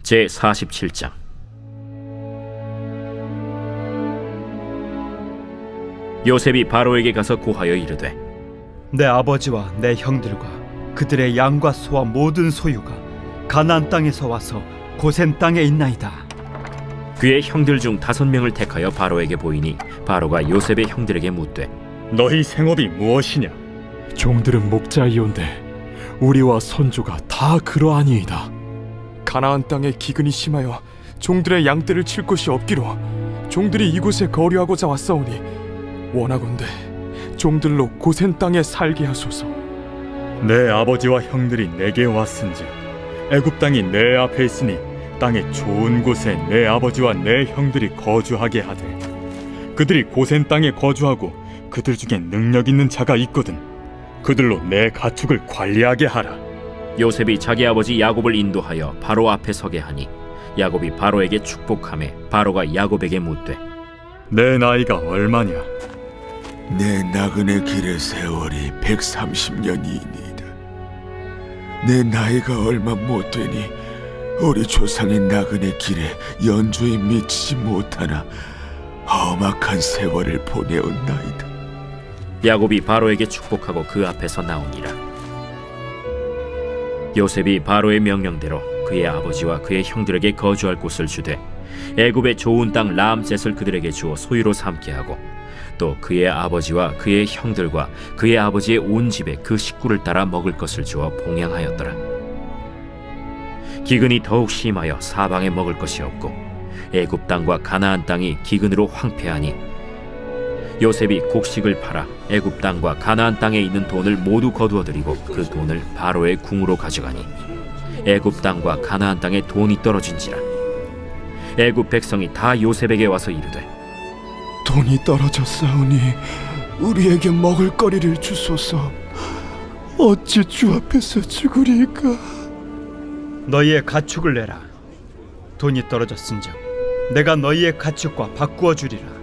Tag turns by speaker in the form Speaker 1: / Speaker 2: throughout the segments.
Speaker 1: 제47장. 요셉이 바로에게 가서 고하여 이르되,
Speaker 2: 내 아버지와 내 형들과 그들의 양과 소와 모든 소유가 가나안 땅에서 와서 고센 땅에 있나이다.
Speaker 1: 그의 형들 중 5명을 택하여 바로에게 보이니 바로가 요셉의 형들에게 묻되,
Speaker 3: 너희 생업이 무엇이냐?
Speaker 4: 종들은 목자이온데 우리와 선조가 다 그러하니이다. 가나안 땅에 기근이 심하여 종들의 양떼를 칠 곳이 없기로 종들이 이곳에 거류하고자 왔사오니 원하건대 종들로 고센 땅에 살게 하소서.
Speaker 3: 내 아버지와 형들이 내게 왔은즉 애굽 땅이 내 앞에 있으니 땅의 좋은 곳에 내 아버지와 내 형들이 거주하게 하되, 그들이 고센 땅에 거주하고 그들 중에 능력 있는 자가 있거든 그들로 내 가축을 관리하게 하라.
Speaker 1: 요셉이 자기 아버지 야곱을 인도하여 바로 앞에 서게 하니 야곱이 바로에게 축복하매 바로가 야곱에게 묻되,
Speaker 3: 내 나이가 얼마냐?
Speaker 5: 내 나그네 길의 세월이 130년이니이다. 내 나이가 얼마 못 되니 우리 조상의 나그네 길에 연주에 미치지 못하나 험악한 세월을 보내었나이다.
Speaker 1: 야곱이 바로에게 축복하고 그 앞에서 나오니라. 요셉이 바로의 명령대로 그의 아버지와 그의 형들에게 거주할 곳을 주되 애굽의 좋은 땅 라암셋을 그들에게 주어 소유로 삼게 하고, 또 그의 아버지와 그의 형들과 그의 아버지의 온 집에 그 식구를 따라 먹을 것을 주어 봉양하였더라. 기근이 더욱 심하여 사방에 먹을 것이 없고 애굽 땅과 가나안 땅이 기근으로 황폐하니 요셉이 곡식을 팔아 애굽 땅과 가나안 땅에 있는 돈을 모두 거두어들이고 그 돈을 바로의 궁으로 가져가니 애굽 땅과 가나안 땅에 돈이 떨어진지라. 애굽 백성이 다 요셉에게 와서 이르되,
Speaker 5: 돈이 떨어졌사오니 우리에게 먹을 거리를 주소서. 어찌 주 앞에서 죽으리까?
Speaker 2: 너희의 가축을 내라. 돈이 떨어졌은즉 내가 너희의 가축과 바꾸어 주리라.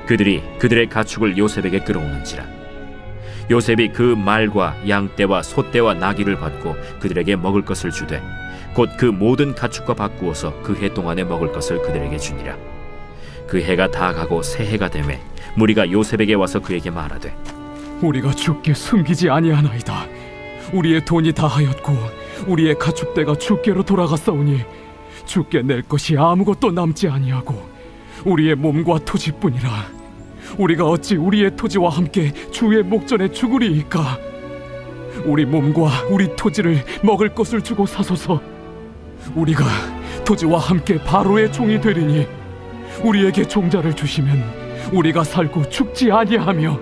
Speaker 1: 그들이 그들의 가축을 요셉에게 끌어오는지라. 요셉이 그 말과 양떼와 소떼와 나귀를 받고 그들에게 먹을 것을 주되 곧 그 모든 가축과 바꾸어서 그 해 동안에 먹을 것을 그들에게 주니라. 그 해가 다 가고 새 해가 되매 무리가 요셉에게 와서 그에게 말하되,
Speaker 4: 우리가 주께 숨기지 아니하나이다. 우리의 돈이 다하였고 우리의 가축대가 주께로 돌아갔사오니 주께 낼 것이 아무것도 남지 아니하고 우리의 몸과 토지뿐이라. 우리가 어찌 우리의 토지와 함께 주의 목전에 죽으리이까? 우리 몸과 우리 토지를 먹을 것을 주고 사소서. 우리가 토지와 함께 바로의 종이 되리니 우리에게 종자를 주시면 우리가 살고 죽지 아니하며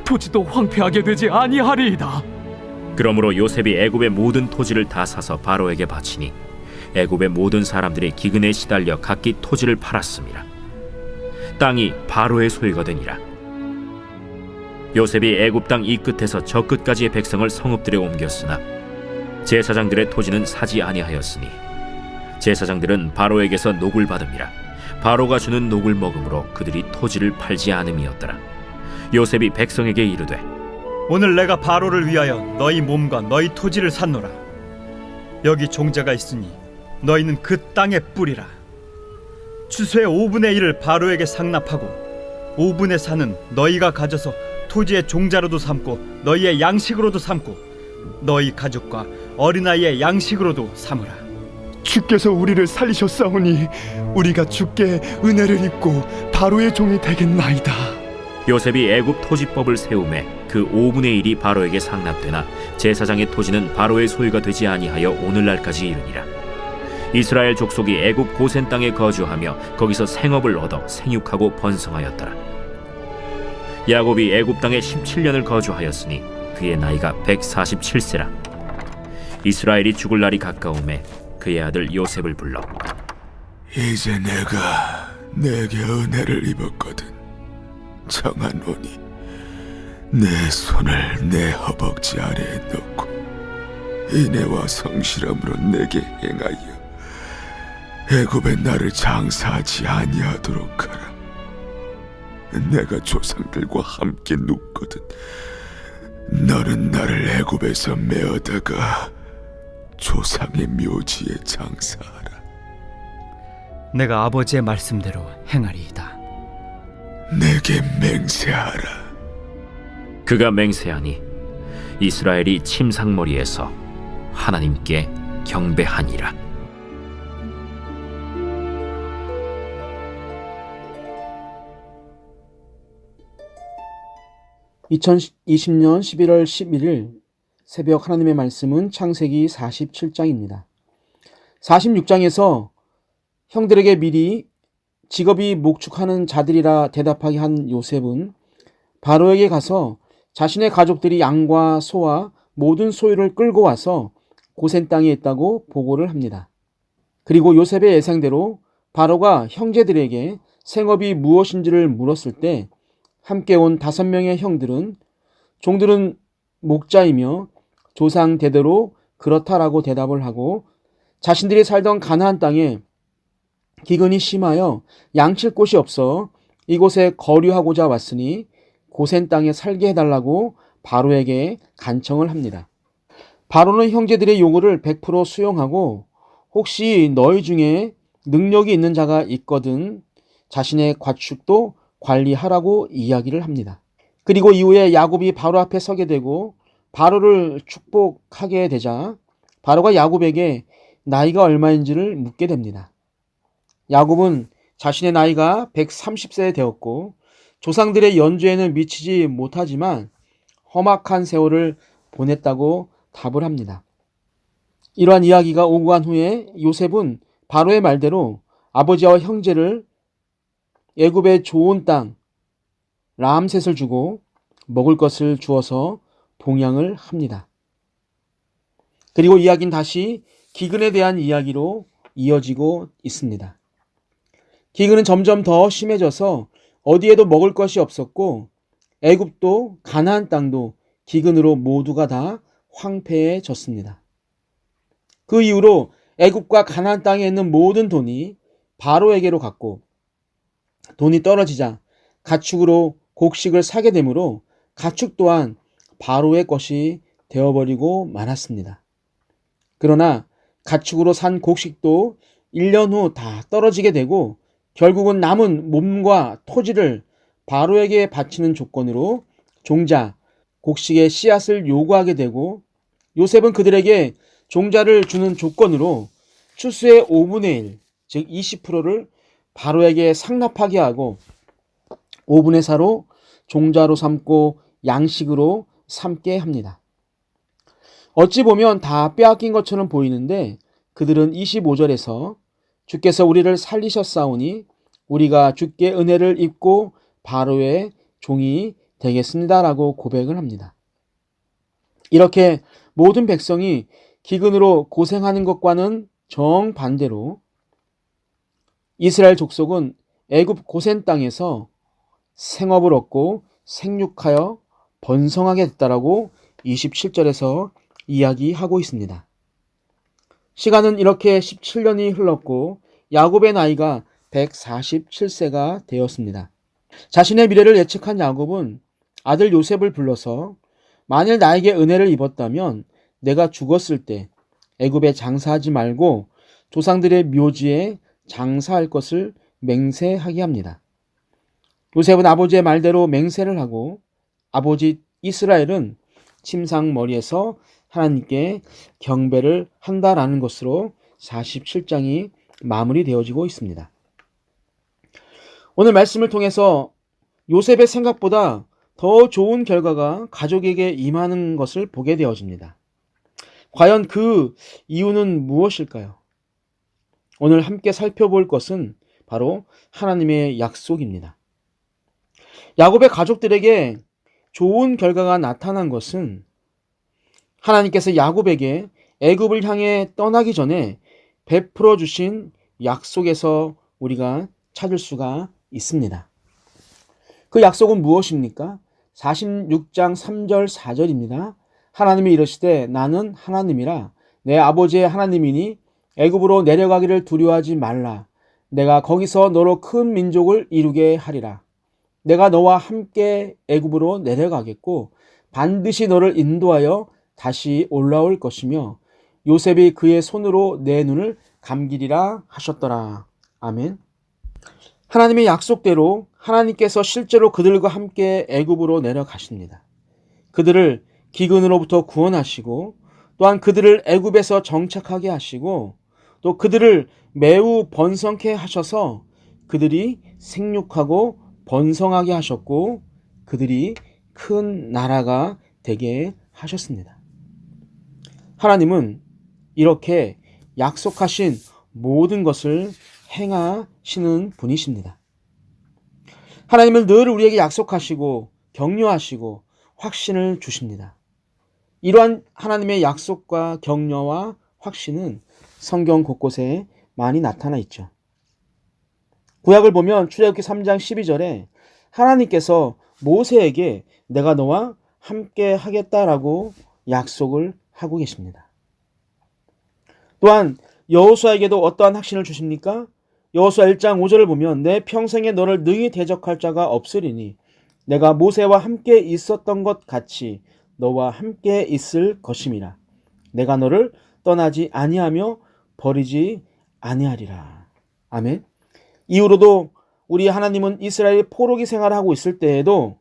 Speaker 4: 토지도 황폐하게 되지 아니하리이다.
Speaker 1: 그러므로 요셉이 애굽의 모든 토지를 다 사서 바로에게 바치니 애굽의 모든 사람들이 기근에 시달려 각기 토지를 팔았습니다. 땅이 바로의 소유가 되니라. 요셉이 애굽 땅 이 끝에서 저 끝까지의 백성을 성읍들에 옮겼으나 제사장들의 토지는 사지 아니하였으니 제사장들은 바로에게서 녹을 받음이라. 바로가 주는 녹을 먹음으로 그들이 토지를 팔지 않음이었더라. 요셉이 백성에게 이르되,
Speaker 2: 오늘 내가 바로를 위하여 너희 몸과 너희 토지를 샀노라. 여기 종자가 있으니 너희는 그 땅의 뿌리라. 추수의 5분의 1을 바로에게 상납하고 5분의 4는 너희가 가져서 토지의 종자로도 삼고 너희의 양식으로도 삼고 너희 가족과 어린아이의 양식으로도 삼으라.
Speaker 5: 주께서 우리를 살리셨사오니 우리가 주께 은혜를 입고 바로의 종이 되겠나이다.
Speaker 1: 요셉이 애굽 토지법을 세우매 그 5분의 1이 바로에게 상납되나 제사장의 토지는 바로의 소유가 되지 아니하여 오늘날까지 이르니라. 이스라엘 족속이 애굽 고센 땅에 거주하며 거기서 생업을 얻어 생육하고 번성하였더라. 야곱이 애굽 땅에 17년을 거주하였으니 그의 나이가 147세라. 이스라엘이 죽을 날이 가까우매 그의 아들 요셉을 불러,
Speaker 5: 이제 내가 내게 은혜를 입었거든. 청하노니 내 손을 내 허벅지 아래에 넣고 인애와 성실함으로 내게 행하여 애굽에 나를 장사하지 아니하도록 하라. 내가 조상들과 함께 눕거든 너는 나를 애굽에서 메어다가 조상의 묘지에 장사하라.
Speaker 2: 내가 아버지의 말씀대로 행하리이다.
Speaker 5: 내게 맹세하라.
Speaker 1: 그가 맹세하니 이스라엘이 침상머리에서 하나님께 경배하니라.
Speaker 6: 2020년 11월 11일 새벽 하나님의 말씀은 창세기 47장입니다. 46장에서 형들에게 미리 직업이 목축하는 자들이라 대답하게 한 요셉은 바로에게 가서 자신의 가족들이 양과 소와 모든 소유를 끌고 와서 고센 땅에 있다고 보고를 합니다. 그리고 요셉의 예상대로 바로가 형제들에게 생업이 무엇인지를 물었을 때 함께 온 5명의 형들은 종들은 목자이며 조상 대대로 그렇다라고 대답을 하고 자신들이 살던 가나안 땅에 기근이 심하여 양칠 곳이 없어 이곳에 거류하고자 왔으니 고센 땅에 살게 해달라고 바로에게 간청을 합니다. 바로는 형제들의 요구를 100% 수용하고 혹시 너희 중에 능력이 있는 자가 있거든 자신의 가축도 관리하라고 이야기를 합니다. 그리고 이후에 야곱이 바로 앞에 서게 되고 바로를 축복하게 되자 바로가 야곱에게 나이가 얼마인지를 묻게 됩니다. 야곱은 자신의 나이가 130세 되었고 조상들의 연주에는 미치지 못하지만 험악한 세월을 보냈다고 답을 합니다. 이러한 이야기가 오고 간 후에 요셉은 바로의 말대로 아버지와 형제를 애굽의 좋은 땅 람셋을 주고 먹을 것을 주어서 봉양을 합니다. 그리고 이야기는 다시 기근에 대한 이야기로 이어지고 있습니다. 기근은 점점 더 심해져서 어디에도 먹을 것이 없었고 애굽도 가나안 땅도 기근으로 모두가 다 황폐해졌습니다. 그 이후로 애굽과 가나안 땅에 있는 모든 돈이 바로에게로 갔고 돈이 떨어지자 가축으로 곡식을 사게 되므로 가축 또한 바로의 것이 되어버리고 말았습니다. 그러나 가축으로 산 곡식도 1년 후 다 떨어지게 되고 결국은 남은 몸과 토지를 바로에게 바치는 조건으로 종자, 곡식의 씨앗을 요구하게 되고 요셉은 그들에게 종자를 주는 조건으로 추수의 5분의 1, 즉 20%를 바로에게 상납하게 하고 5분의 4로 종자로 삼고 양식으로 삼게 합니다. 어찌 보면 다 빼앗긴 것처럼 보이는데 그들은 25절에서 주께서 우리를 살리셨사오니 우리가 주께 은혜를 입고 바로의 종이 되겠습니다라고 고백을 합니다. 이렇게 모든 백성이 기근으로 고생하는 것과는 정반대로 이스라엘 족속은 애굽 고센 땅에서 생업을 얻고 생육하여 번성하게 됐다라고 27절에서 이야기하고 있습니다. 시간은 이렇게 17년이 흘렀고 야곱의 나이가 147세가 되었습니다. 자신의 미래를 예측한 야곱은 아들 요셉을 불러서 만일 나에게 은혜를 입었다면 내가 죽었을 때 애굽에 장사하지 말고 조상들의 묘지에 장사할 것을 맹세하게 합니다. 요셉은 아버지의 말대로 맹세를 하고 아버지 이스라엘은 침상머리에서 하나님께 경배를 한다라는 것으로 47장이 마무리되어지고 있습니다. 오늘 말씀을 통해서 요셉의 생각보다 더 좋은 결과가 가족에게 임하는 것을 보게 되어집니다. 과연 그 이유는 무엇일까요? 오늘 함께 살펴볼 것은 바로 하나님의 약속입니다. 야곱의 가족들에게 좋은 결과가 나타난 것은 하나님께서 야곱에게 애굽을 향해 떠나기 전에 베풀어 주신 약속에서 우리가 찾을 수가 있습니다. 그 약속은 무엇입니까? 46장 3절 4절입니다. 하나님이 이르시되 나는 하나님이라 내 아버지의 하나님이니 애굽으로 내려가기를 두려워하지 말라. 내가 거기서 너로 큰 민족을 이루게 하리라. 내가 너와 함께 애굽으로 내려가겠고 반드시 너를 인도하여 다시 올라올 것이며 요셉이 그의 손으로 내 눈을 감기리라 하셨더라. 아멘. 하나님의 약속대로 하나님께서 실제로 그들과 함께 애굽으로 내려가십니다. 그들을 기근으로부터 구원하시고 또한 그들을 애굽에서 정착하게 하시고 또 그들을 매우 번성케 하셔서 그들이 생육하고 번성하게 하셨고 그들이 큰 나라가 되게 하셨습니다. 하나님은 이렇게 약속하신 모든 것을 행하시는 분이십니다. 하나님은 늘 우리에게 약속하시고 격려하시고 확신을 주십니다. 이러한 하나님의 약속과 격려와 확신은 성경 곳곳에 많이 나타나 있죠. 구약을 보면 출애굽기 3장 12절에 하나님께서 모세에게 내가 너와 함께 하겠다라고 약속을 하고 계십니다. 또한 여호수아에게도 어떠한 확신을 주십니까? 여호수아 1장 5절을 보면 내 평생에 너를 능히 대적할 자가 없으리니 내가 모세와 함께 있었던 것 같이 너와 함께 있을 것임이라. 내가 너를 떠나지 아니하며 버리지 아니하리라. 아멘. 이후로도 우리 하나님은 이스라엘이 포로기 생활을 하고 있을 때에도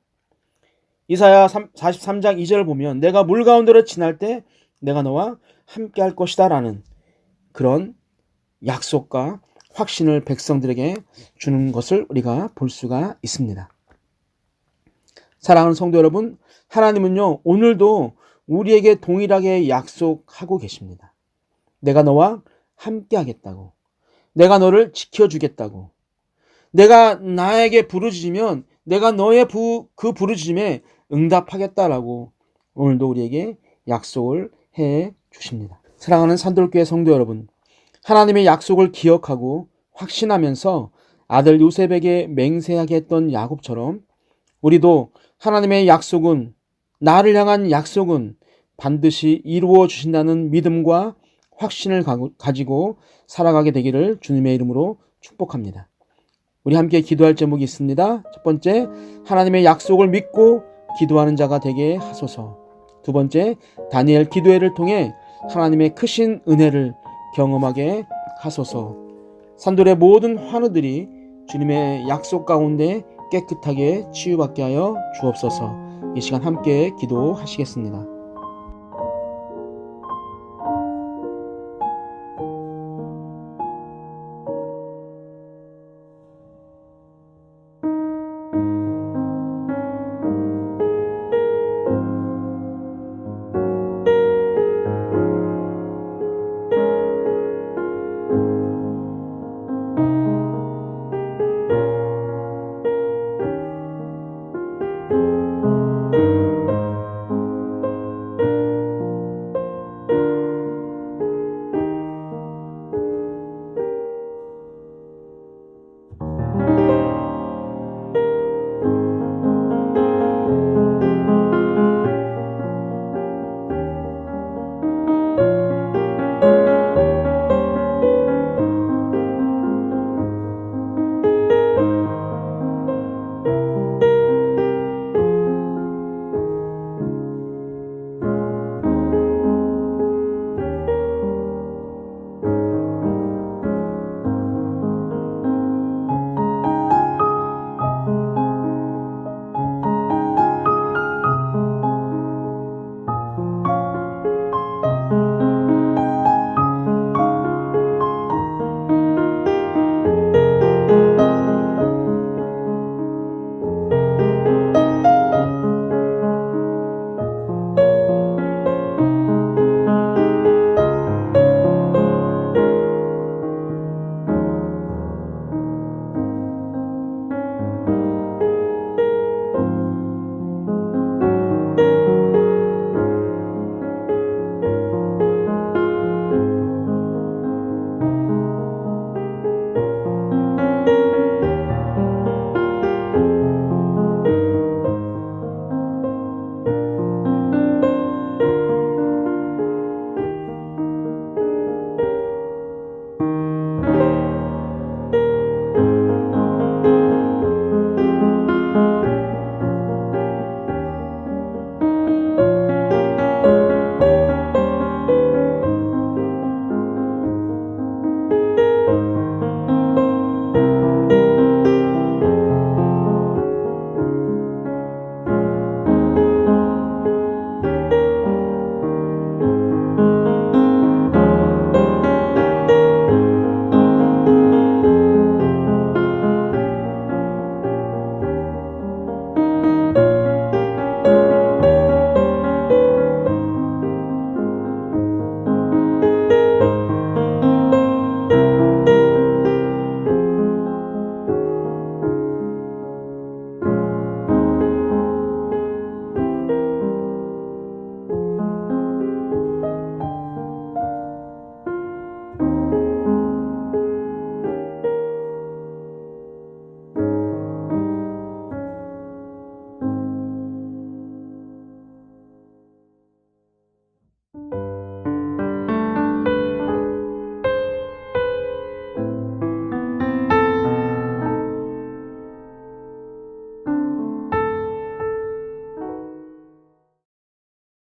Speaker 6: 이사야 43장 2절을 보면 내가 물 가운데로 지날 때 내가 너와 함께 할 것이다 라는 그런 약속과 확신을 백성들에게 주는 것을 우리가 볼 수가 있습니다. 사랑하는 성도 여러분, 하나님은요 오늘도 우리에게 동일하게 약속하고 계십니다. 내가 너와 함께 하겠다고, 내가 너를 지켜주겠다고, 내가 나에게 부르짖으면 내가 너의 그 부르짖음에 응답하겠다라고 오늘도 우리에게 약속을 해 주십니다. 사랑하는 산돌교회 성도 여러분, 하나님의 약속을 기억하고 확신하면서 아들 요셉에게 맹세하게 했던 야곱처럼 우리도 하나님의 약속은, 나를 향한 약속은 반드시 이루어 주신다는 믿음과 확신을 가지고 살아가게 되기를 주님의 이름으로 축복합니다. 우리 함께 기도할 제목이 있습니다. 첫 번째, 하나님의 약속을 믿고 기도하는 자가 되게 하소서. 두 번째, 다니엘 기도회를 통해 하나님의 크신 은혜를 경험하게 하소서. 산돌의 모든 환우들이 주님의 약속 가운데 깨끗하게 치유받게 하여 주옵소서. 이 시간 함께 기도하시겠습니다.